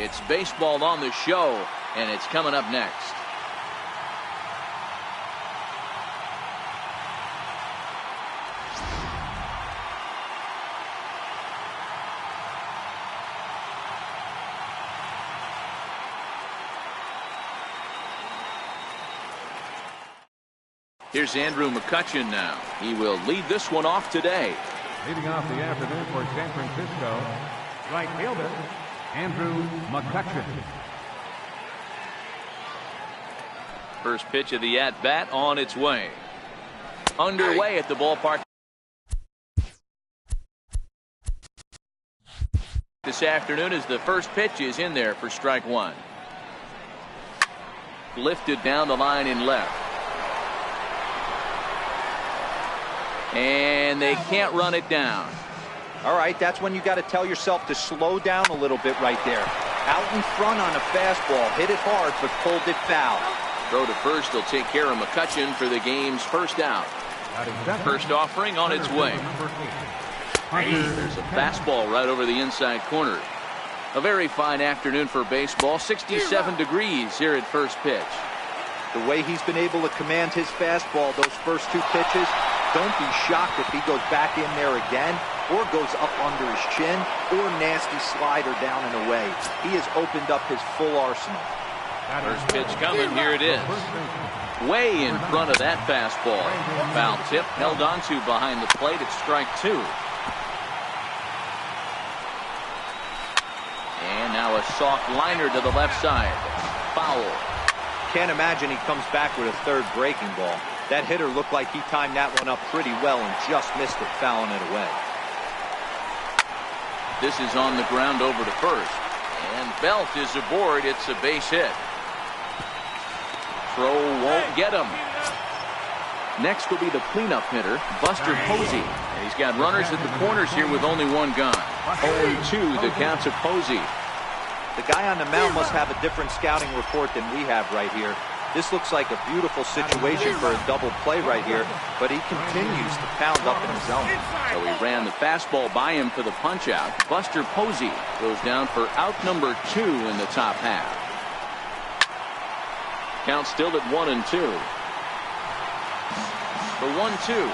It's baseball on the show, and it's coming up next. Here's Andrew McCutchen now. He will lead this one off today. Leading off the afternoon for San Francisco, right fielder, Andrew McCutchen. First pitch of the at-bat on its way. Underway at the ballpark this afternoon as the first pitch is in there for strike one. Lifted down the line in left. And they can't run it down. All right, that's when you got to tell yourself to slow down a little bit right there. Out in front on a fastball, hit it hard, but pulled it foul. Throw to first will take care of McCutchen for the game's first out. First offering on its way. There's a fastball right over the inside corner. A very fine afternoon for baseball. 67 degrees here at first pitch. The way he's been able to command his fastball those first two pitches, don't be shocked if he goes back in there again or goes up under his chin or nasty slider down and away. He has opened up his full arsenal. First pitch coming. Here it is. Way in front of that fastball. Foul tip held onto behind the plate at strike two. And now a soft liner to the left side. Foul. Can't imagine he comes back with a third breaking ball. That hitter looked like he timed that one up pretty well and just missed it, fouling it away. This is on the ground over to first. And Belt is aboard. It's a base hit. Throw won't get him. Next will be the cleanup hitter, Buster Posey. And he's got runners at the corners here with only one gone. 0-2 the count to Posey. The guy on the mound must have a different scouting report than we have right here. This looks like a beautiful situation for a double play right here, but he continues to pound up in his zone. So he ran the fastball by him for the punch out. Buster Posey goes down for out number 2 in the top half. Count still at 1-2. The 1-2.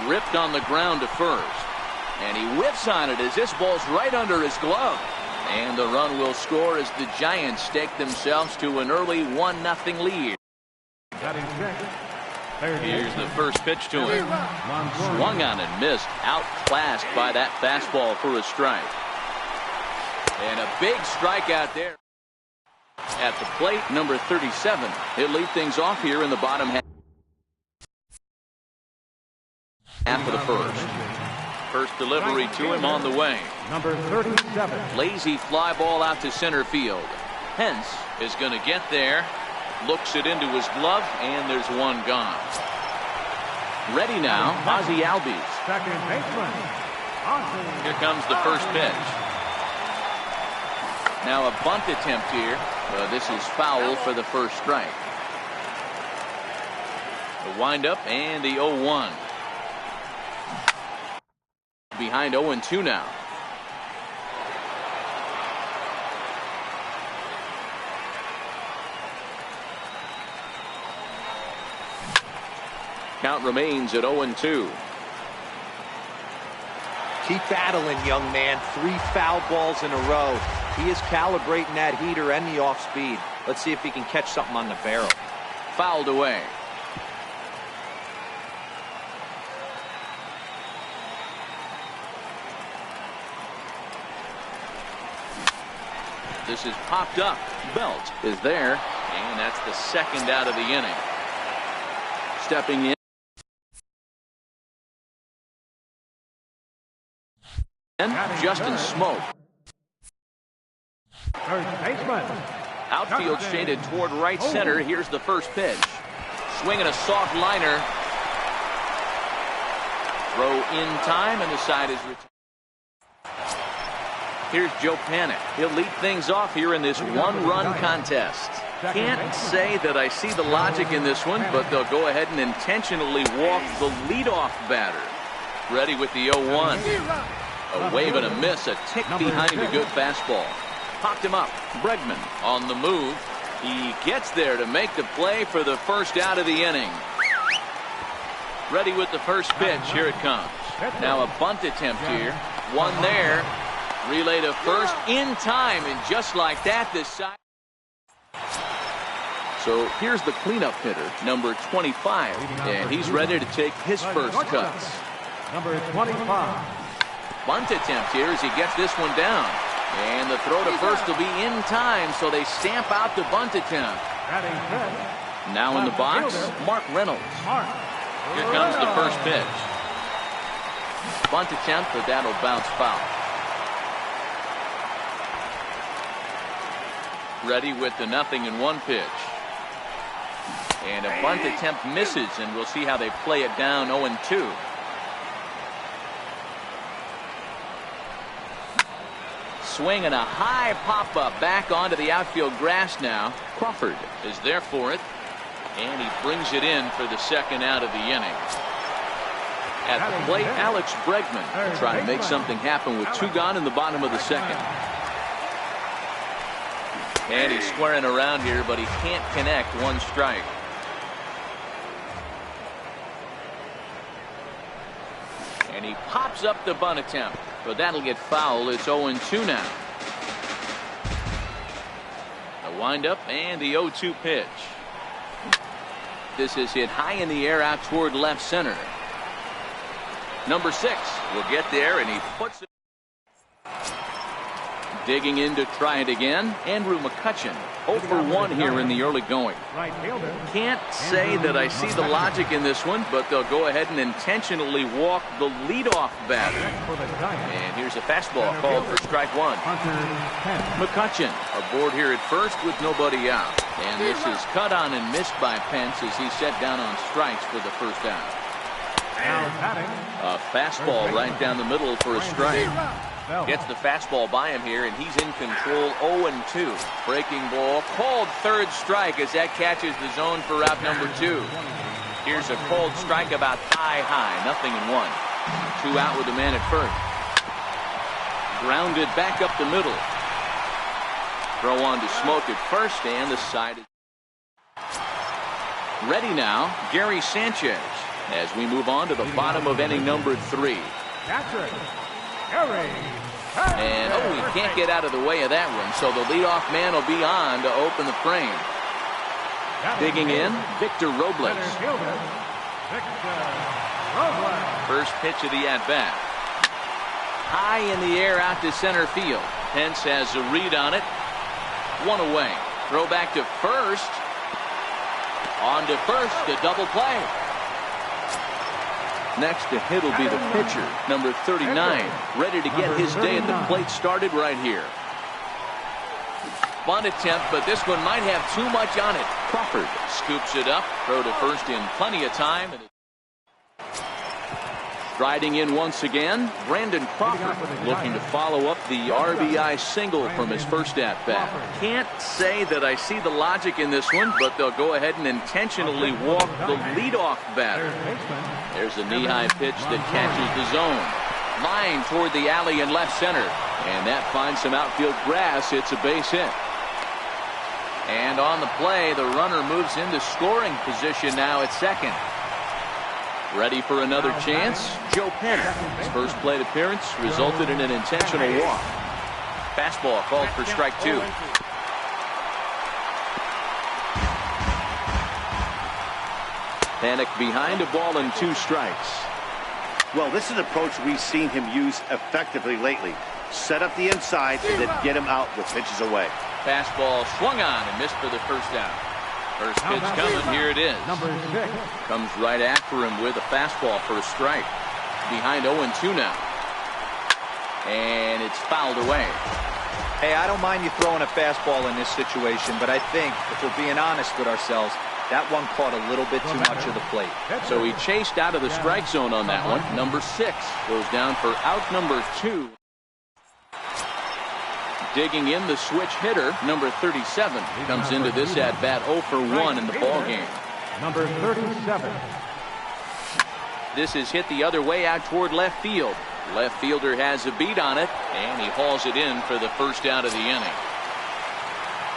Ripped on the ground to first. And he whips on it as this ball's right under his glove. And the run will score as the Giants stake themselves to an early 1-0 lead. Here's the first pitch to him. Swung on and missed. Outclassed by that fastball for a strike. And a big strikeout there. At the plate, number 37. He'll lead things off here in the bottom half of the first. First delivery to him on the way. Number 37. Lazy fly ball out to center field. Hence is going to get there. Looks it into his glove, and there's one gone. Ready now, Ozzie Albies. Second baseman. Here comes the first pitch. Now a bunt attempt here. This is foul for the first strike. The windup and the 0-1. Behind 0-2 now. Count remains at 0-2. Keep battling, young man. 3 foul balls in a row. He is calibrating that heater and the off speed. Let's see if he can catch something on the barrel. Fouled away. This is popped up. Belt is there, and that's the second out of the inning. Stepping in. Justin Smoke. First baseman. Outfield shaded toward right center. Here's the first pitch. Swinging a soft liner. Throw in time, and the side is returned. Here's Joe Panik. He'll lead things off here in this one-run contest. Can't say that I see the logic in this one, but they'll go ahead and intentionally walk the leadoff batter. Ready with the 0-1. A wave and a miss, a tick behind a good fastball. popped him up. Bregman on the move. He gets there to make the play for the first out of the inning. Ready with the first pitch. Here it comes. Now a bunt attempt here. One there. Relay to first in time, and just like that, this side. So here's the cleanup hitter, number 25, and he's ready to take his first cuts. Number 25. Bunt attempt here as he gets this one down. And the throw to first will be in time, so they stamp out the bunt attempt. Now in the box, Mark Reynolds. Here comes the first pitch. Bunt attempt, but that'll bounce foul. Ready with the 0-1 pitch. And a bunt attempt misses, and we'll see how they play it down 0-2. Swing and a high pop-up back onto the outfield grass now. Crawford is there for it, and he brings it in for the second out of the inning. At the plate, Alex Bregman trying to make something happen with 2 gone in the bottom of the second. And he's squaring around here, but he can't connect. 1 strike. And he pops up the bunt attempt, but that'll get foul. It's 0-2 now. The windup and the 0-2 pitch. This is hit high in the air out toward left center. Number 6 will get there, and he puts it. Digging in to try it again, Andrew McCutchen. 0 for 1 here in the early going. Can't say that I see the logic in this one, but they'll go ahead and intentionally walk the leadoff batter. And here's a fastball called for strike 1. McCutchen aboard here at first with nobody out. And this is cut on and missed by Pence as he's set down on strikes for the first out. A fastball right down the middle for a strike. Gets the fastball by him here, and he's in control. 0-2. Breaking ball called third strike as that catches the zone for route number 2. Here's a cold strike about high. 0-1. 2 out with the man at first. Grounded back up the middle. Throw on to Smoke at first, and the side is ready now. Gary Sanchez as we move on to the bottom of inning number 3. And he can't get out of the way of that one, so the leadoff man will be on to open the frame. Digging in, Victor Robles. First pitch of the at-bat. High in the air out to center field. Pence has a read on it. 1 away. Throw back to first. On to first, a double play. Next to hit will be the pitcher, number 39, ready to get his day at the plate started right here. Bunt attempt, but this one might have too much on it. Crawford scoops it up, throw to first in plenty of time. Striding in once again, Brandon Crawford looking to follow up the RBI single from his first at-bat. Can't say that I see the logic in this one, but they'll go ahead and intentionally walk the leadoff batter. There's a knee-high pitch that catches the zone. Line toward the alley in left center, and that finds some outfield grass. It's a base hit. And on the play, the runner moves into scoring position now at second. Ready for another chance, Joe Penner. His first plate appearance resulted in an intentional walk. Fastball called for strike 2. Panic behind a ball and 2 strikes. Well, this is an approach we've seen him use effectively lately. Set up the inside and then get him out with pitches away. Fastball swung on and missed for the first out. First pitch coming, here it is. Number 6. Comes right after him with a fastball for a strike. Behind 0-2 now. And it's fouled away. Hey, I don't mind you throwing a fastball in this situation, but I think, if we're being honest with ourselves, that one caught a little bit too much of the plate. So he chased out of the strike zone on that one. Number 6 goes down for out number 2. Digging in, the switch hitter, number 37, comes into this at-bat 0 for 1 in the ballgame. Number 37. This is hit the other way out toward left field. Left fielder has a beat on it, and he hauls it in for the first out of the inning.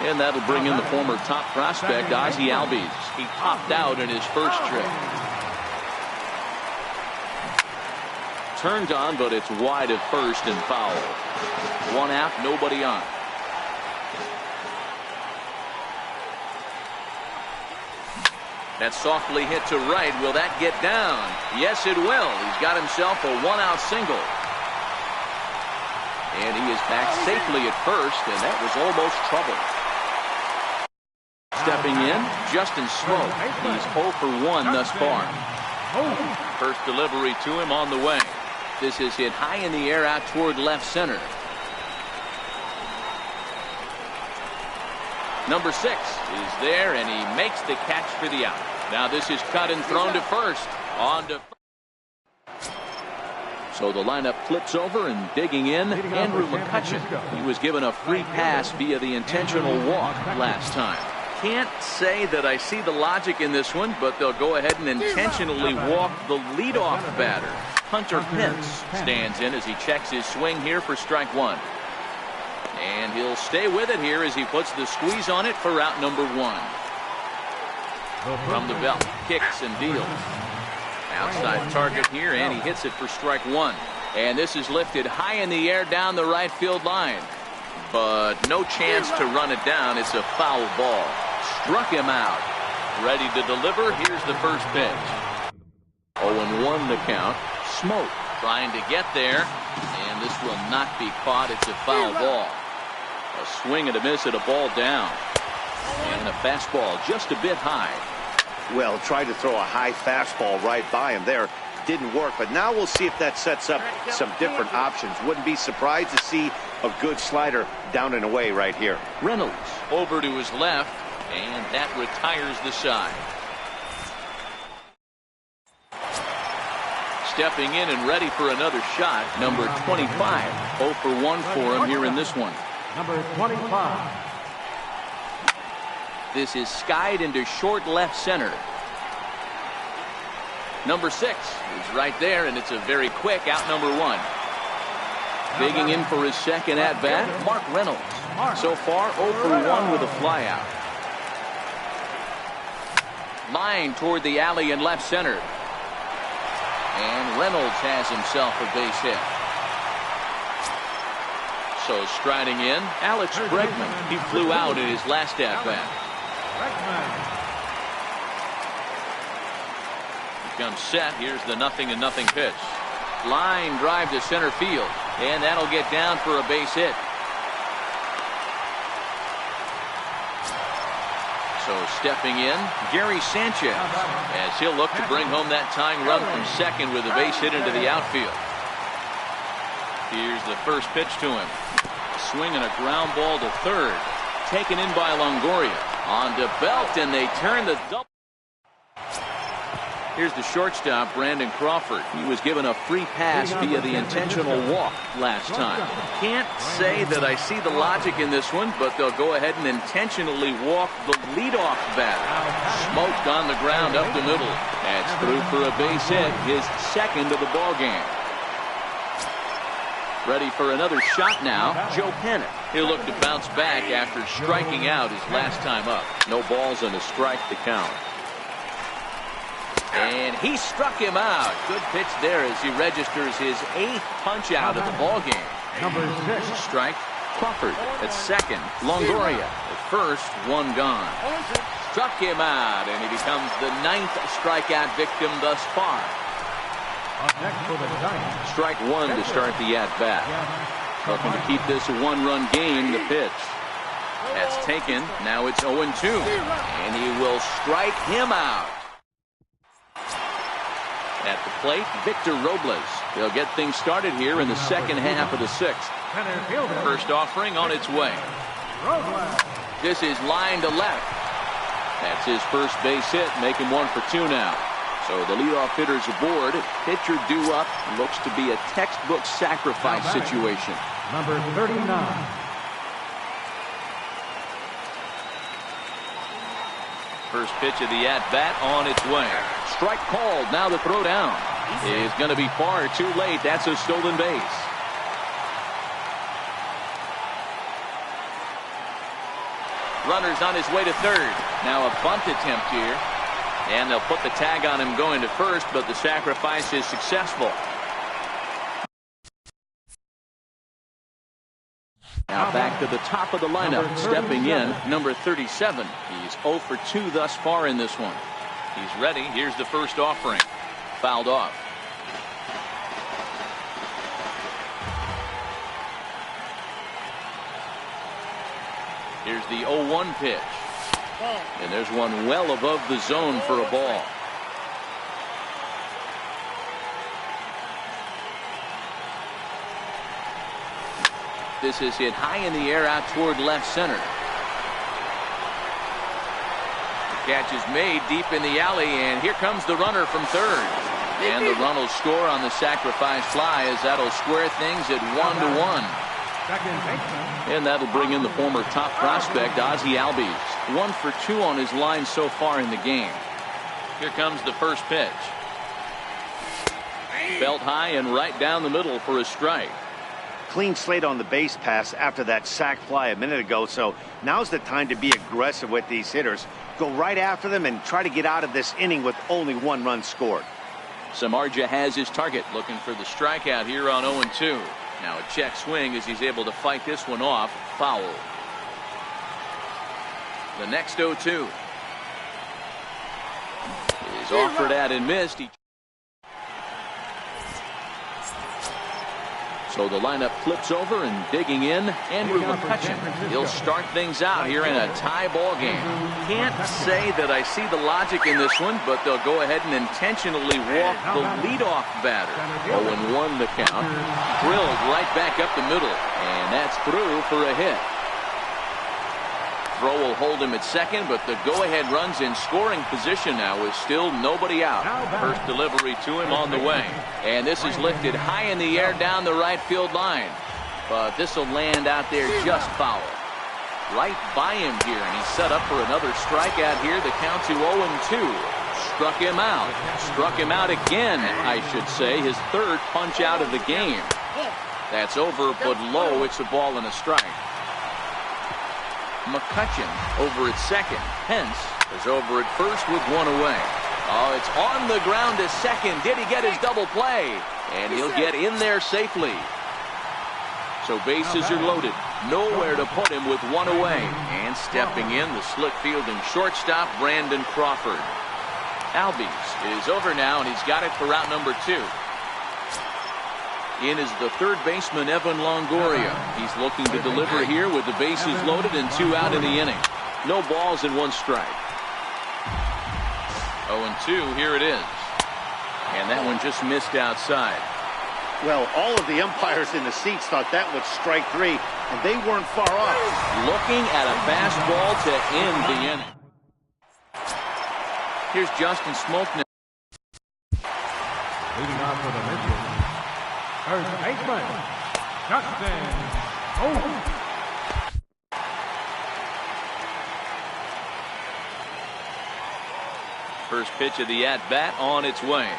And that'll bring in the former top prospect, Ozzie Albies. He popped out in his first trip. Turned on, but it's wide at first and foul. One out, nobody on. That's softly hit to right. Will that get down? Yes, it will. He's got himself a one-out single. And he is back safely at first, and that was almost trouble. Stepping in, Justin Smoke. He's 0 for 1 thus far. First delivery to him on the way. This is hit high in the air out toward left center. Number 6 is there, and he makes the catch for the out. Now this is cut and thrown to first. On to first. So the lineup flips over, and digging in, Andrew McCutchen. He was given a free pass via the intentional walk last time. Can't say that I see the logic in this one, but they'll go ahead and intentionally walk the leadoff batter. Hunter Pence stands in as he checks his swing here for strike 1. And he'll stay with it here as he puts the squeeze on it for out number 1. From the belt, kicks and deals. Outside target here, and he hits it for strike 1. And this is lifted high in the air down the right field line. But no chance to run it down. It's a foul ball. Struck him out. Ready to deliver. Here's the first pitch. 0-1 the count. Smoke trying to get there. And this will not be caught. It's a foul ball. A swing and a miss at a ball down. And a fastball just a bit high. Well, tried to throw a high fastball right by him there. Didn't work, but now we'll see if that sets up some different options. Wouldn't be surprised to see a good slider down and away right here. Reynolds over to his left, and that retires the side. Stepping in and ready for another shot, number 25. 0 for 1 for him here in this one. Number 25. This is skied into short left center. Number 6 is right there, and it's a very quick out number 1. Digging in for his second at-bat, Mark Reynolds. So far, 0 for 1 with a flyout. Line toward the alley in left center. And Reynolds has himself a base hit. So striding in, Alex Bregman. He flew out in his last at-bat. Comes set. Here's the 0-0 pitch. Line drive to center field, and that'll get down for a base hit. So stepping in, Gary Sanchez, as he'll look to bring home that tying run from second with a base hit into the outfield. Here's the first pitch to him. Swing and a ground ball to third. Taken in by Longoria. On to Belt, and they turn the double. Here's the shortstop, Brandon Crawford. He was given a free pass via the intentional walk last time. Can't say that I see the logic in this one, but they'll go ahead and intentionally walk the leadoff batter. Smoked on the ground up the middle. That's through for a base hit, his second of the ball game. Ready for another shot now, Joe Pennant. He'll look to bounce back after striking out his last time up. No balls and a strike to count. And he struck him out. Good pitch there as he registers his 8th punch out of the ball game. Number 6. Strike. Crawford at second. Longoria at first. One gone. Struck him out, and he becomes the 9th strikeout victim thus far. Up next for the Giants. Strike 1 to start the at-bat. Looking to keep this a one-run game. The pitch. That's taken. Now it's 0-2. And he will strike him out. At the plate, Victor Robles. They'll get things started here in the second half of the 6th. First offering on its way. This is line to left. That's his first base hit, making 1 for 2 now. So the leadoff hitter's aboard. Pitcher due up. Looks to be a textbook sacrifice situation. Number 39. First pitch of the at-bat on its way. Strike called. Now the throw down is going to be far too late. That's a stolen base. Runner's on his way to third. Now a bunt attempt here. And they'll put the tag on him going to first, but the sacrifice is successful. Now back to the top of the lineup, stepping in, number 37. He's 0 for 2 thus far in this one. He's ready. Here's the first offering. Fouled off. Here's the 0-1 pitch. And there's one well above the zone for a ball. This is hit high in the air out toward left center. The catch is made deep in the alley, and here comes the runner from third. And the run will score on the sacrifice fly, as that'll square things at 1-1. And that'll bring in the former top prospect, Ozzie Albies. 1 for 2 on his line so far in the game. Here comes the first pitch. Belt high and right down the middle for a strike. Clean slate on the base pass after that sac fly a minute ago, so now's the time to be aggressive with these hitters. Go right after them and try to get out of this inning with only 1 run scored. Samardzija has his target, looking for the strikeout here on 0-2. Now a check swing as he's able to fight this one off. Foul. The next 0-2 is offered at and missed. So the lineup flips over, and digging in, Andrew McCutchen. He'll start things out here in a tie ball game. Can't say that I see the logic in this one, but they'll go ahead and intentionally walk the leadoff batter. 0-1 the count. Drilled right back up the middle, and that's through for a hit. Throw will hold him at second, but the go-ahead run's in scoring position now with still nobody out. First delivery to him on the way. And this is lifted high in the air down the right field line. But this will land out there just foul. Right by him here, and he's set up for another strikeout here. The count to 0-2. Struck him out. Struck him out again, I should say. His third punch out of the game. That's over, but low. It's a ball and a strike. McCutchen over at second. Hence is over at first with 1 away. Oh, it's on the ground to second. Did he get his double play? And he'll get in there safely. So bases are loaded. Nowhere to put him with 1 away. And stepping in, the slick fielding shortstop, Brandon Crawford. Albies is over now, and he's got it for out number 2. In is the third baseman, Evan Longoria. He's looking to deliver here with the bases loaded and 2 out in the inning. No balls and 1 strike. 0-2, here it is. And that one just missed outside. Well, all of the umpires in the seats thought that was strike 3, and they weren't far off. Looking at a fastball to end the inning. Here's Justin Smoke now. Leading off for the Mets. First baseman, Justin Smoke. First pitch of the at-bat on its way.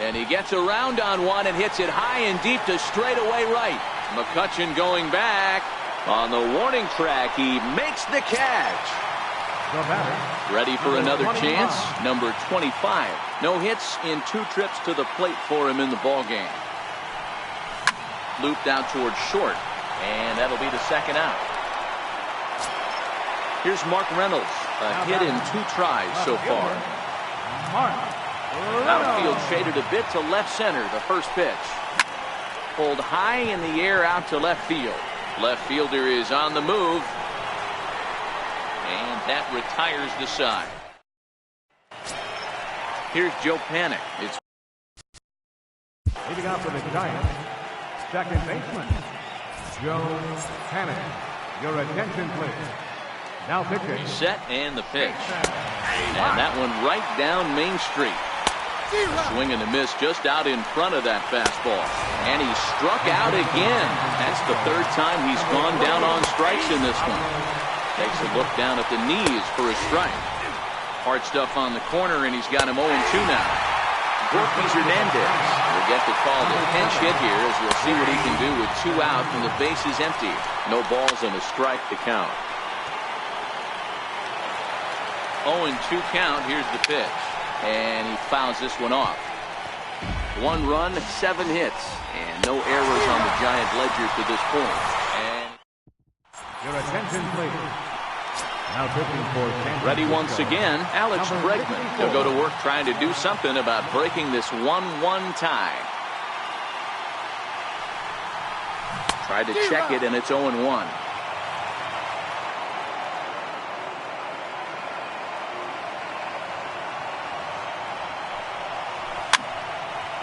And he gets around on one and hits it high and deep to straightaway right. McCutchen going back. On the warning track, he makes the catch. Ready for another chance. Number 25. No hits in 2 trips to the plate for him in the ball game. Looped out towards short, and that'll be the second out. Here's Mark Reynolds. A hit in 2 tries so far. Outfield shaded a bit to left center. The first pitch. Pulled high in the air out to left field. Left fielder is on the move. And that retires the side. Here's Joe Panik. It's leading off for the Giants, second baseman, Joe Panik. Your attention, please. Now pitching. Set and the pitch. And that one right down Main Street. Swing and a miss just out in front of that fastball. And he struck out again. That's the 3rd time he's gone down on strikes in this one. Takes a look down at the knees for a strike. Hard stuff on the corner, and he's got him 0-2 now. Gorky Hernandez will get the call to pinch hit here, as we'll see what he can do with 2 out and the bases empty. No balls and a strike to count. 0-2 count. Here's the pitch. And he fouls this one off. 1 run, 7 hits, and no errors on the Giant ledger to this point. And your attention, please. Now pitching for San ready once Francisco, again, Alex Bregman. He'll go to work trying to do something about breaking this 1-1 tie. Tried to check it, and it's 0-1.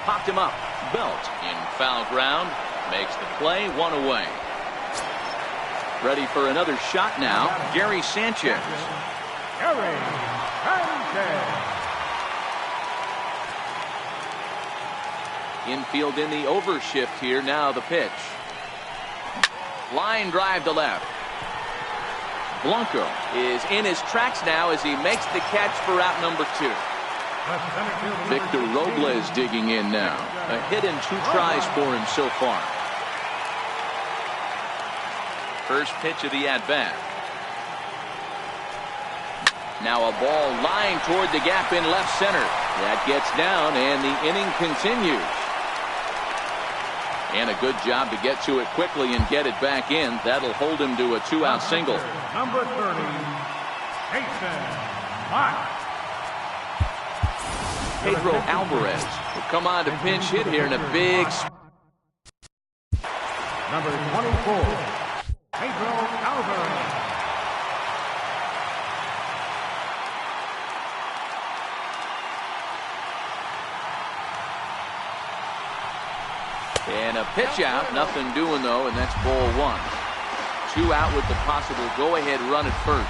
Popped him up. Belt in foul ground. Makes the play, 1 away. Ready for another shot now, Gary Sanchez. Gary Sanchez. Infield in the overshift here. Now the pitch. Line drive to left. Blanco is in his tracks now as he makes the catch for out number 2. Victor Robles digging in now. A hit and 2 tries for him so far. First pitch of the at-bat. Now a ball lined toward the gap in left center. That gets down, and the inning continues. And a good job to get to it quickly and get it back in. That'll hold him to a 2-out single. Number 30, Jason Mott. Pedro Alvarez will come on to pinch hit here in a big. Number 24, Pedro Alvarez. And a pitch out, nothing doing though, and that's ball 1. 2 out with the possible go-ahead run at first.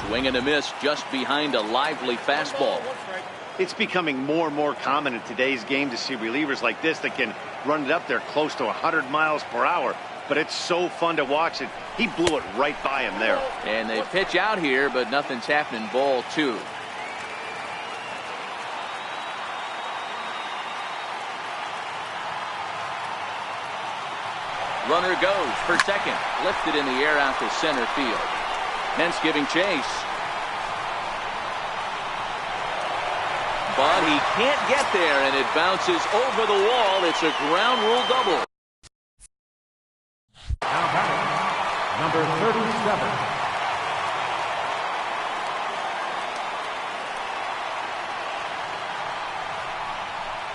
Swing and a miss just behind a lively fastball. It's becoming more and more common in today's game to see relievers like this that can run it up there close to 100 miles per hour. But it's so fun to watch it. He blew it right by him there. And they pitch out here, but nothing's happening. Ball 2. Runner goes for second. Lifted in the air out to center field. Pence giving chase. But he can't get there, and it bounces over the wall. It's a ground rule double. Now batting, number 37.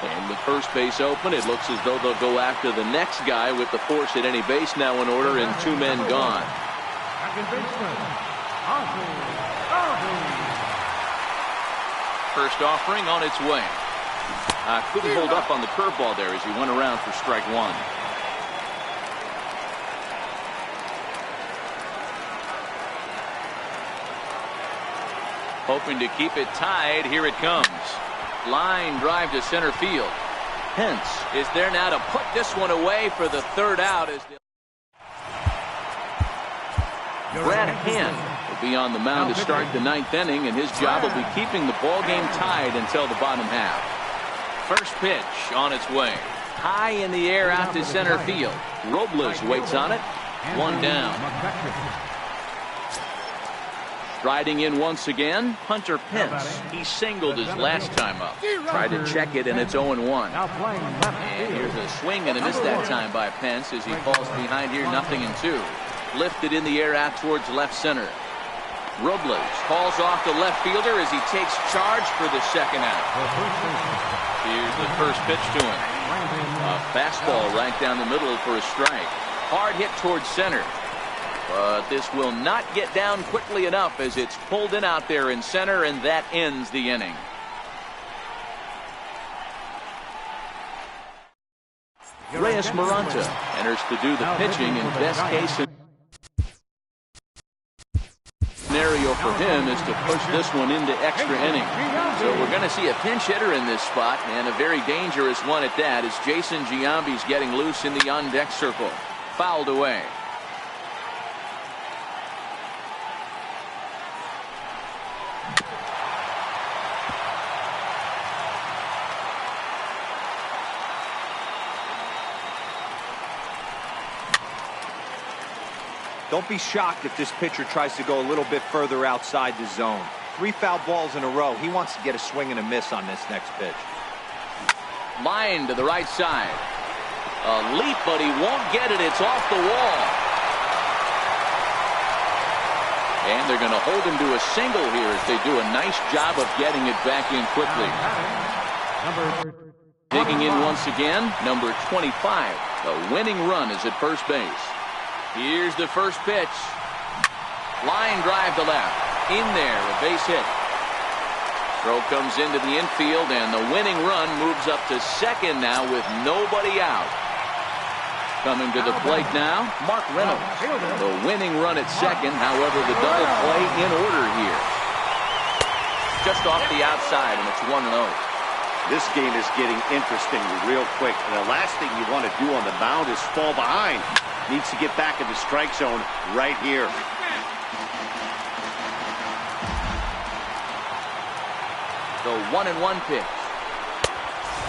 And with first base open, it looks as though they'll go after the next guy with the force at any base now in order and 2 men gone. Second baseman, First offering on its way. Couldn't hold up on the curveball there as he went around for strike 1. Hoping to keep it tied. Here it comes. Line drive to center field. Pence is there now to put this one away for the 3rd out. As Brad Hand will be on the mound to start the 9th inning, and his job will be keeping the ball game tied until the bottom half. First pitch on its way. High in the air out to center field. Robles waits on it. 1 down. Striding in once again, Hunter Pence. He singled his last time up. Tried to check it, and it's 0-1. And here's a swing and a miss that time by Pence as he falls behind here, 0-2. Lifted in the air out towards left center. Robles calls off the left fielder as he takes charge for the 2nd out. Here's the first pitch to him. A fastball right down the middle for a strike. Hard hit towards center. But this will not get down quickly enough as it's pulled in out there in center, and that ends the inning. Reyes Maranta enters to do the pitching, and best case scenario for him is to push this one into extra innings. So we're going to see a pinch hitter in this spot, and a very dangerous one at that, as Jason Giambi's getting loose in the on-deck circle. Fouled away. Don't be shocked if this pitcher tries to go a little bit further outside the zone. 3 foul balls in a row. He wants to get a swing and a miss on this next pitch. Line to the right side. A leap, but he won't get it. It's off the wall. And they're going to hold him to a single here as they do a nice job of getting it back in quickly. Digging in once again, number 25. The winning run is at first base. Here's the first pitch. Line drive to left. In there, a base hit. Throw comes into the infield, and the winning run moves up to second now with nobody out. Coming to the plate now, Mark Reynolds. The winning run at second, however, the double play in order here. Just off the outside, and it's 1-0. This game is getting interesting real quick. And the last thing you want to do on the mound is fall behind. Needs to get back in the strike zone right here. The 1-1 pitch.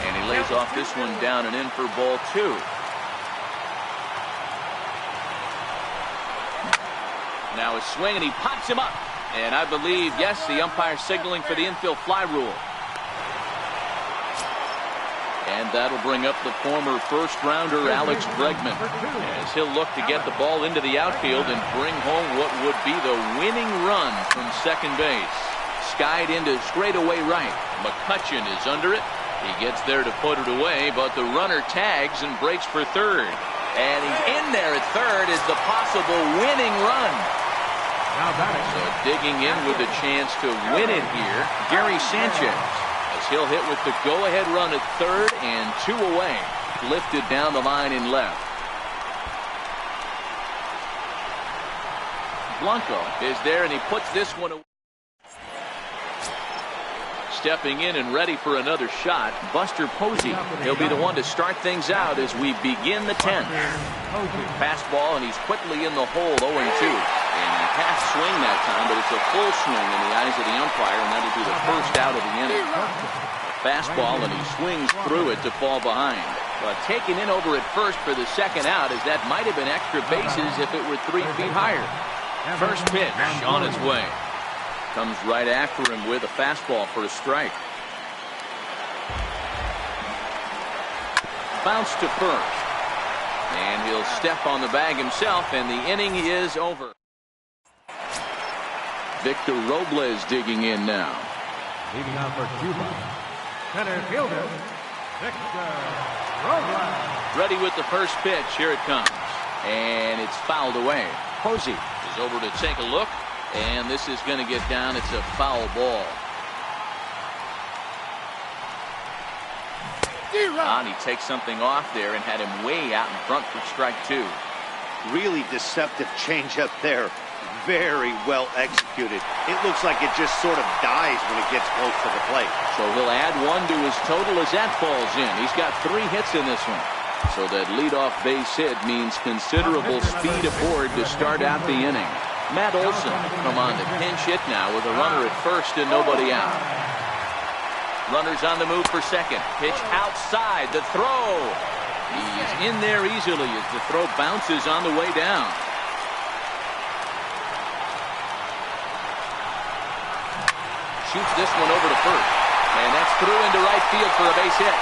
And he lays off this one down and in for ball 2. Now a swing, and he pops him up. And I believe, yes, the umpire signaling for the infield fly rule. And that'll bring up the former first-rounder Alex Bregman, as he'll look to get the ball into the outfield and bring home what would be the winning run from second base. Skied into straightaway right. McCutchen is under it. He gets there to put it away, but the runner tags and breaks for third. And he's in there at third is the possible winning run. So digging in with a chance to win it here, Gary Sanchez, as he'll hit with the go-ahead run at third and 2 away. Lifted down the line in left. Blanco is there, and he puts this one away. Stepping in and ready for another shot, Buster Posey. He'll be the one to start things out as we begin the 10th. Fastball, and he's quickly in the hole, 0-2. And he half swing that time, but it's a full swing in the eyes of the umpire, and that'll be the first out of the inning. Fastball, and he swings through it to fall behind. But taken in over at first for the second out, as that might have been extra bases if it were 3 feet higher. First pitch on its way. Comes right after him with a fastball for a strike. Bounce to first. And he'll step on the bag himself, and the inning is over. Victor Robles digging in now. Leading out for Cuba, center fielder, Victor Robles. Ready with the first pitch. Here it comes. And it's fouled away. Posey is over to take a look. And this is going to get down. It's a foul ball. And he takes something off there and had him way out in front for strike 2. Really deceptive changeup there. Very well executed. It looks like it just sort of dies when it gets close to the plate. So he'll add 1 to his total as that falls in. He's got 3 hits in this one. So that leadoff base hit means considerable speed aboard to start out the inning. Matt Olson come on to pinch hit now with a runner at first and nobody out. Runners on the move for second. Pitch outside. The throw. He's in there easily as the throw bounces on the way down. Shoots this one over to first. And that's through into right field for a base hit.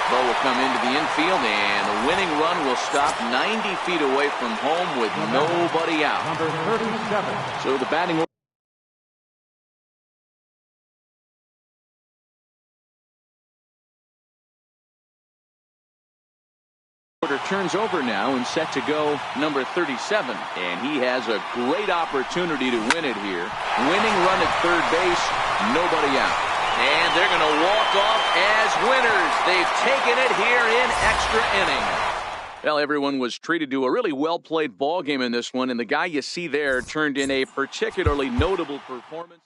Ball will come into the infield, and the winning run will stop 90 feet away from home with nobody out. Number 37. So the batting order turns over now and set to go number 37. And he has a great opportunity to win it here. Winning run at third base, nobody out. And they're going to walk off as winners. They've taken it here in extra inning. Well, everyone was treated to a really well-played ball game in this one, and the guy you see there turned in a particularly notable performance.